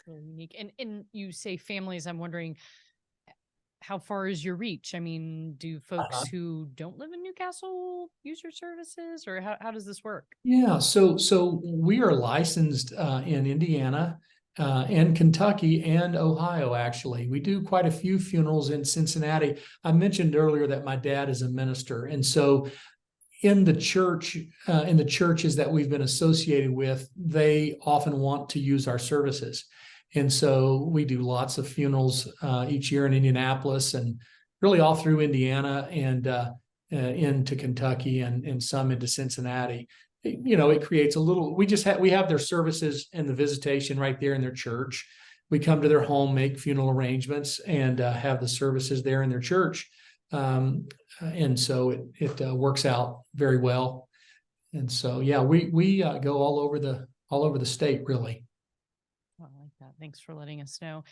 Really unique. And you say families, I'm wondering, how far is your reach? I mean, do folks who don't live in Newcastle use your services, or how does this work? Yeah, so we are licensed in Indiana and Kentucky and Ohio. Actually, we do quite a few funerals in Cincinnati. I mentioned earlier that my dad is a minister, and so in the church, in the churches that we've been associated with, they often want to use our services. And so we do lots of funerals each year in Indianapolis, and really all through Indiana, and into Kentucky, and some into Cincinnati. It creates a little, we have their services and the visitation right there in their church. We come to their home, make funeral arrangements, and have the services there in their church. And so it works out very well. And so, yeah, we go all over the state, really. I like that. Thanks for letting us know.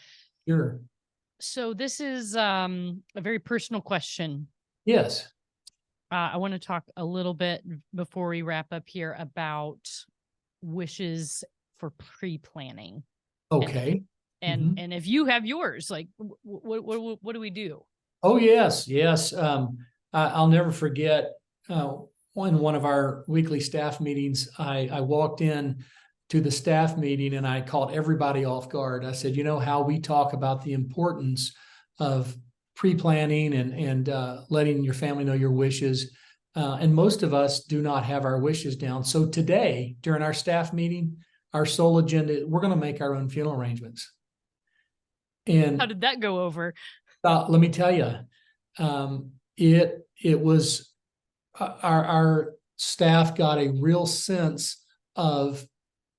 Sure. So this is a very personal question. Yes. I want to talk a little bit before we wrap up here about wishes for pre-planning. Okay. And if you have yours, like what do we do? Oh, yes. I'll never forget one of our weekly staff meetings. I walked in to the staff meeting and I caught everybody off guard. I said, how we talk about the importance of pre-planning and letting your family know your wishes. And most of us do not have our wishes down. So today, during our staff meeting, our sole agenda, we're going to make our own funeral arrangements. And how did that go over? Let me tell you, it was our staff got a real sense of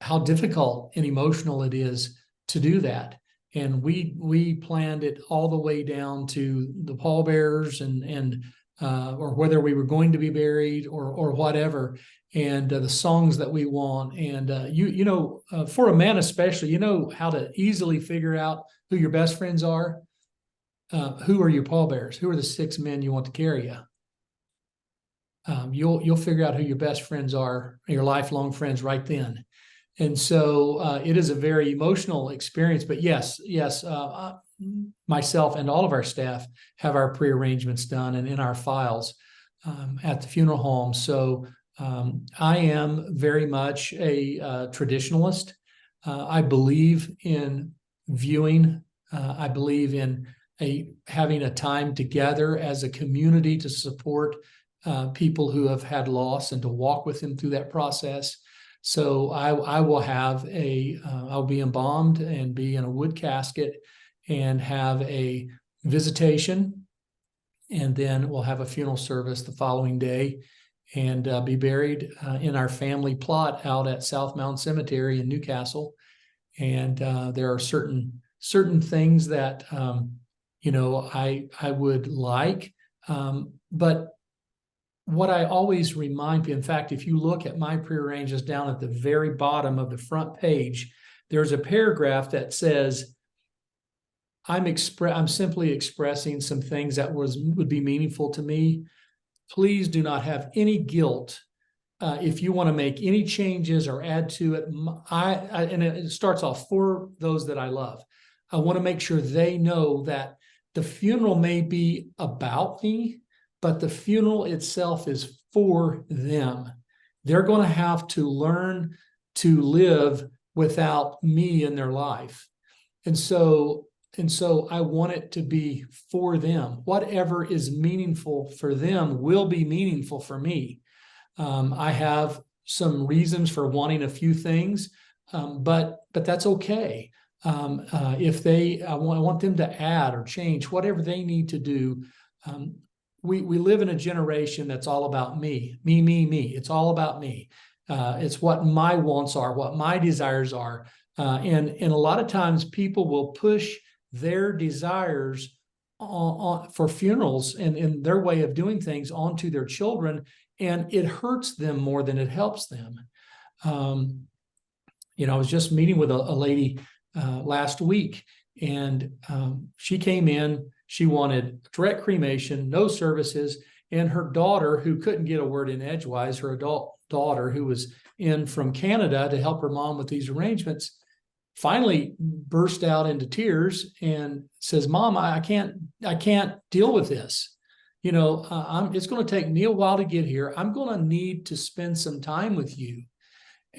how difficult and emotional it is to do that. And we planned it all the way down to the pallbearers and or whether we were going to be buried or whatever, and the songs that we want. And for a man especially, how to easily figure out who your best friends are. Who are your pallbearers? Who are the 6 men you want to carry you? You'll figure out who your best friends are, your lifelong friends, right then. And so it is a very emotional experience. But yes, myself and all of our staff have our pre-arrangements done and in our files at the funeral home. So I am very much a traditionalist. I believe in viewing. I believe in having a time together as a community to support people who have had loss and to walk with them through that process. So I will have I'll be embalmed and be in a wood casket and have a visitation, and then we'll have a funeral service the following day and be buried in our family plot out at South Mountain Cemetery in Newcastle. And there are certain things that I would like. But what I always remind people, in fact, if you look at my prearranges down at the very bottom of the front page, there's a paragraph that says, I'm simply expressing some things that would be meaningful to me. Please do not have any guilt if you want to make any changes or add to it. And it starts off, for those that I love. I want to make sure they know that the funeral may be about me, but the funeral itself is for them. They're going to have to learn to live without me in their life. And so I want it to be for them. Whatever is meaningful for them will be meaningful for me. I have some reasons for wanting a few things, but that's okay. I want them to add or change whatever they need to do. We live in a generation that's all about me. It's all about me. It's what my wants are, what my desires are. And a lot of times people will push their desires for funerals and their way of doing things onto their children, and it hurts them more than it helps them. I was just meeting with a lady last week, and she came in. She wanted direct cremation, no services, and her daughter, who couldn't get a word in edgewise, her adult daughter, who was in from Canada to help her mom with these arrangements, finally burst out into tears and says, "Mom, I can't deal with this. It's going to take me a while to get here. I'm going to need to spend some time with you."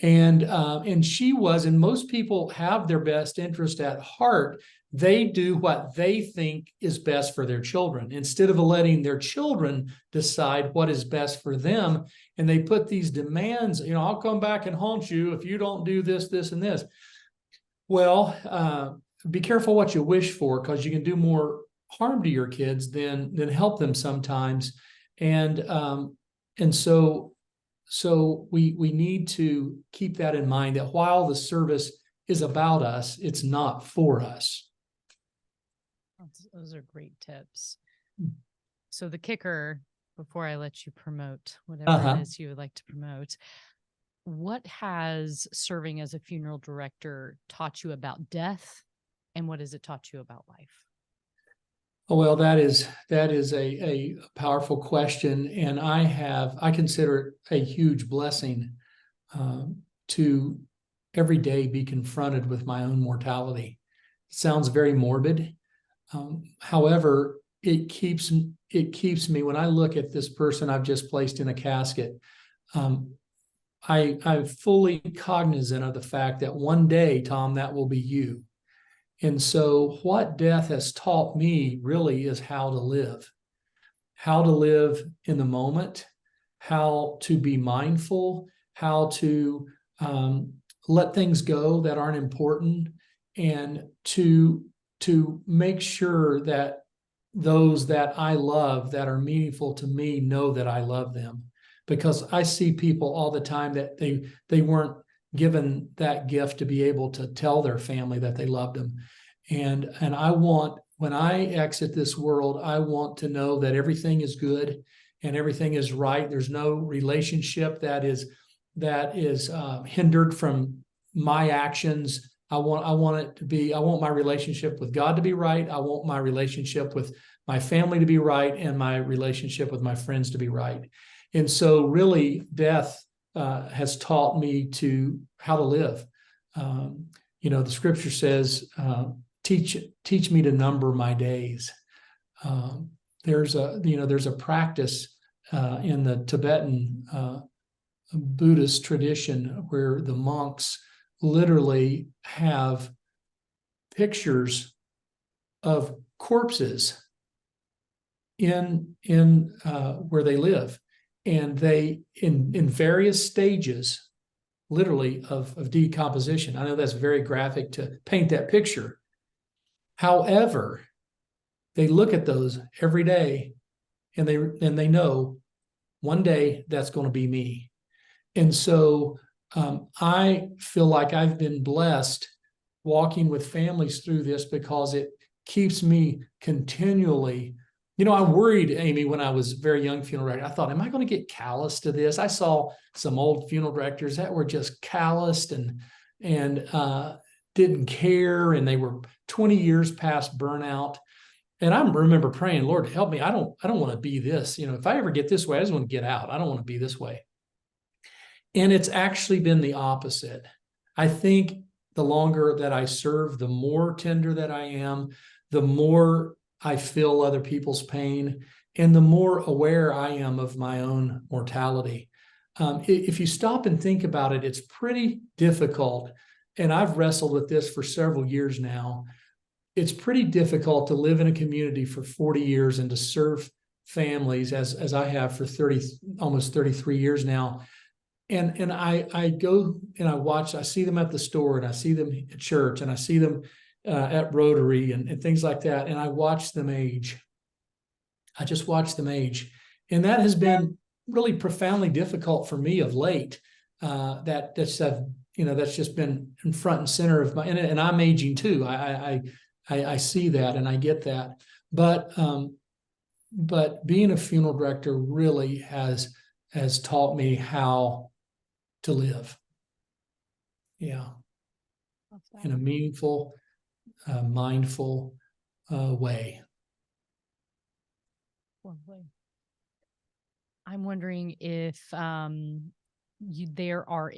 And she was, and most people have their best interest at heart. They do what they think is best for their children instead of letting their children decide what is best for them. And they put these demands, I'll come back and haunt you if you don't do this, this, and this. Well, be careful what you wish for, because you can do more harm to your kids than help them sometimes. And so we need to keep that in mind, that while the service is about us, it's not for us. Those are great tips. So the kicker, before I let you promote whatever it is you would like to promote, what has serving as a funeral director taught you about death, and what has it taught you about life? Well, that is a powerful question, and I consider it a huge blessing to every day be confronted with my own mortality. It sounds very morbid. However, it keeps me, when I look at this person I've just placed in a casket, I'm fully cognizant of the fact that one day, Tom, that will be you. And so what death has taught me really is how to live in the moment, how to be mindful, how to let things go that aren't important, and to make sure that those that I love that are meaningful to me know that I love them. Because I see people all the time that they weren't given that gift to be able to tell their family that they loved them. And I want, when I exit this world, I want to know that everything is good and everything is right. There's no relationship that is hindered from my actions. I want my relationship with God to be right. I want my relationship with my family to be right, and my relationship with my friends to be right. And so really death has taught me how to live. The scripture says, teach me to number my days. There's a practice in the Tibetan Buddhist tradition where the monks literally have pictures of corpses in where they live, and they in various stages, literally of decomposition. I know that's very graphic to paint that picture. However, they look at those every day, and they know one day that's going to be me. And so I feel like I've been blessed walking with families through this, because keeps me continually. I worried, Amy, when I was a very young funeral director. I thought, am I going to get callous to this? I saw some old funeral directors that were just calloused and didn't care, and they were 20 years past burnout. And I remember praying, Lord, help me. I don't want to be this. If I ever get this way, I just want to get out. I don't want to be this way. And it's actually been the opposite. I think the longer that I serve, the more tender that I am, the more I feel other people's pain, and the more aware I am of my own mortality. If you stop and think about it, it's pretty difficult. And I've wrestled with this for several years now. It's pretty difficult to live in a community for 40 years and to serve families as I have for almost 33 years now. And I go and I watch, I see them at the store, and I see them at church, and I see them at Rotary and things like that. And I watch them age. I just watch them age. And that has been really profoundly difficult for me of late. That's just been in front and center of and I'm aging too. I see that and I get that. But being a funeral director really has taught me how to live. Yeah. In a meaningful, mindful way. I'm wondering if there are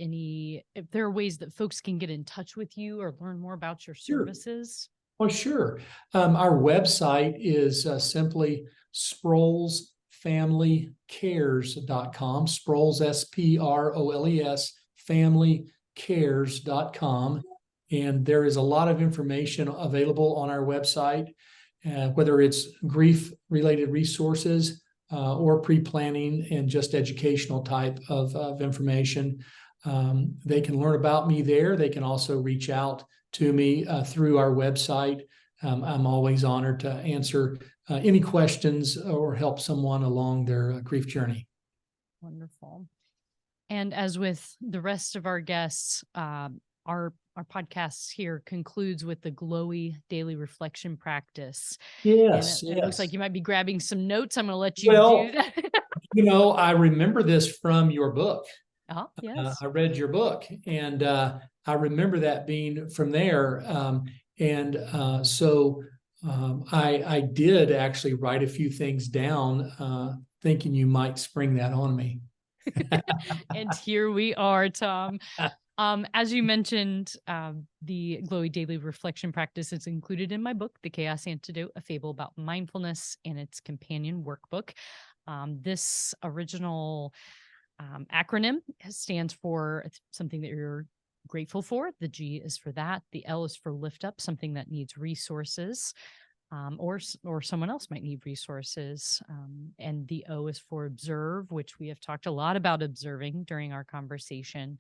ways that folks can get in touch with you or learn more about your services. Well, sure. Our website is simply SprolesFamilyCares.com. Sproles, SPROLES, FamilyCares.com. And there is a lot of information available on our website, whether it's grief-related resources or pre-planning and just educational type of information. They can learn about me there. They can also reach out to me through our website. I'm always honored to answer any questions or help someone along their grief journey. Wonderful. And as with the rest of our guests, our podcast here concludes with the glowy daily reflection practice. Yes. It looks like you might be grabbing some notes. I'm going to let you do that. I remember this from your book. Oh, yes. I read your book, and I remember that being from there. So I did actually write a few things down, thinking you might spring that on me. And here we are, Tom. As you mentioned, the glowy daily reflection practice is included in my book, The Chaos Antidote, A Fable About Mindfulness, and its companion workbook. This original acronym stands for something that you're grateful for. The G is for that. The L is for lift up, something that needs resources, or someone else might need resources. And the O is for observe, which we have talked a lot about observing during our conversation.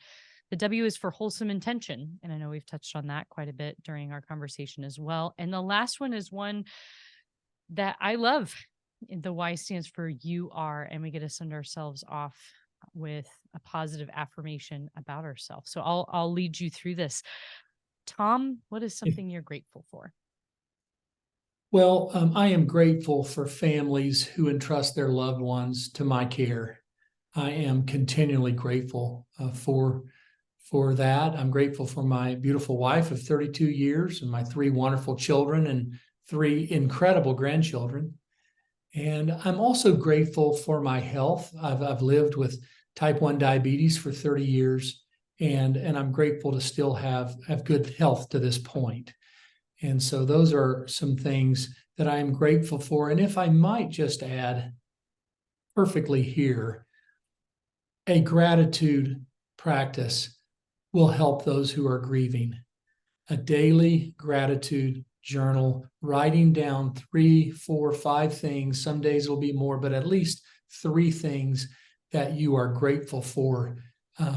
The W is for wholesome intention. And I know we've touched on that quite a bit during our conversation as well. And the last one is one that I love. The Y stands for you are, and we get to send ourselves off with a positive affirmation about ourselves. So I'll lead you through this. Tom, what is something you're grateful for? Well, I am grateful for families who entrust their loved ones to my care. I am continually grateful for that. I'm grateful for my beautiful wife of 32 years and my 3 wonderful children and 3 incredible grandchildren. And I'm also grateful for my health. I've lived with type 1 diabetes for 30 years, and I'm grateful to still have good health to this point. And so those are some things that I am grateful for. And if I might just add perfectly here, a gratitude practice will help those who are grieving. A daily gratitude journal, writing down 3, 4, 5 things. Some days it'll be more, but at least 3 things that you are grateful for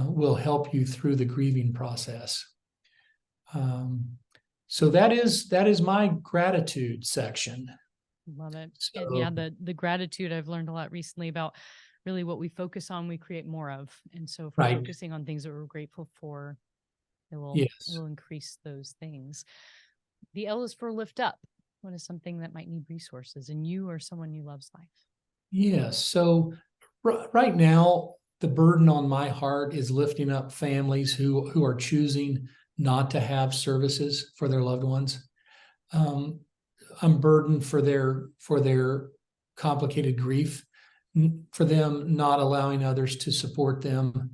will help you through the grieving process. So that is my gratitude section. Love it. So, and yeah, the gratitude, I've learned a lot recently about really what we focus on, we create more of. And so if we're focusing on things that we're grateful for, it will increase those things. The L is for lift up. What is something that might need resources in you or someone you love's life? Yes. So right now, the burden on my heart is lifting up families who are choosing not to have services for their loved ones. I'm burdened for their complicated grief, for them not allowing others to support them.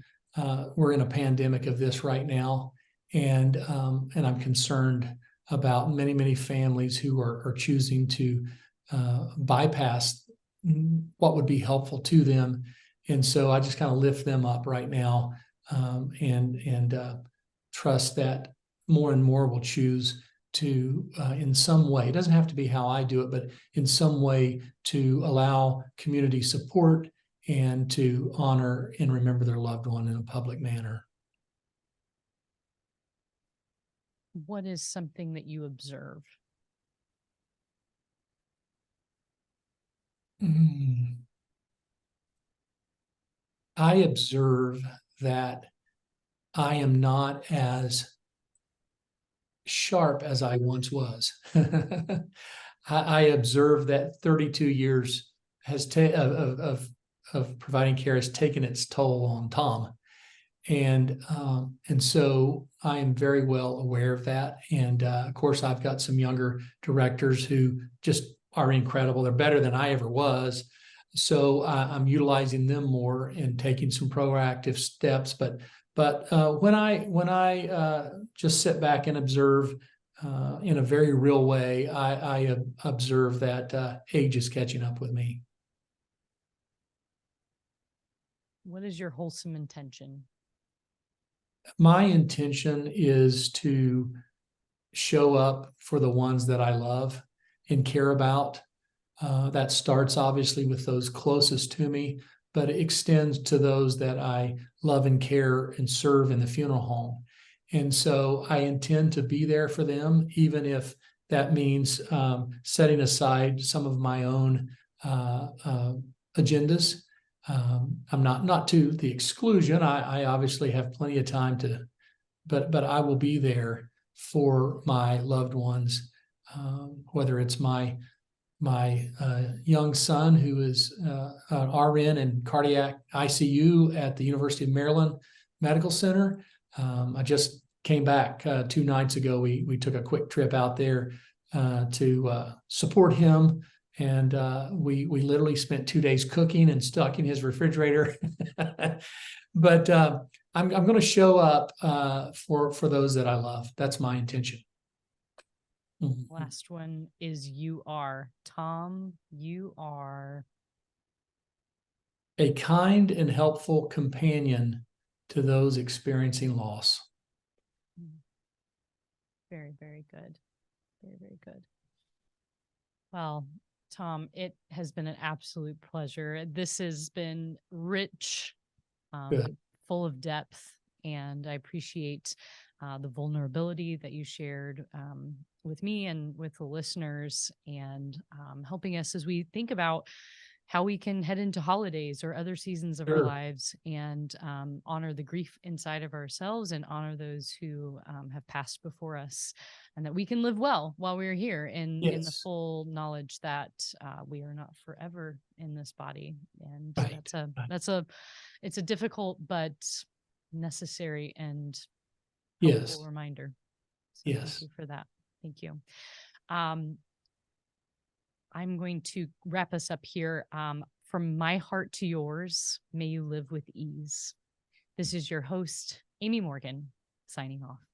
We're in a pandemic of this right now, and I'm concerned about many families who are choosing to bypass what would be helpful to them. And so I just kind of lift them up right now, and trust that more and more will choose to, in some way, it doesn't have to be how I do it, but in some way to allow community support and to honor and remember their loved one in a public manner. What is something that you observe? I observe that I am not as sharp as I once was. I observe that 32 years of providing care has taken its toll on Tom, and so I am very well aware of that. And of course, I've got some younger directors who just are incredible. They're better than I ever was. So I'm utilizing them more and taking some proactive steps. But when I just sit back and observe in a very real way, I observe that age is catching up with me. What is your wholesome intention? My intention is to show up for the ones that I love and care about. That starts obviously with those closest to me, but it extends to those that I love and care and serve in the funeral home. And so I intend to be there for them, even if that means setting aside some of my own agendas. I'm not to the exclusion. I obviously have plenty of time but I will be there for my loved ones, whether it's my young son who is an RN in cardiac ICU at the University of Maryland Medical Center. I just came back 2 nights ago. We took a quick trip out there to support him. And we literally spent 2 days cooking and stuck in his refrigerator. But I'm going to show up for those that I love. That's my intention. Last one is you are. Tom, you are a kind and helpful companion to those experiencing loss. Very, very good. Very, very good. Well, Tom, it has been an absolute pleasure. This has been rich, full of depth, and I appreciate the vulnerability that you shared with me and with the listeners, and helping us as we think about how we can head into holidays or other seasons of our lives and honor the grief inside of ourselves and honor those who have passed before us, and that we can live well while we're here in the full knowledge that we are not forever in this body. And it's a difficult but necessary and helpful reminder. So thank you for that. Thank you. I'm going to wrap us up here. From my heart to yours, may you live with ease. This is your host, Amy Morgan, signing off.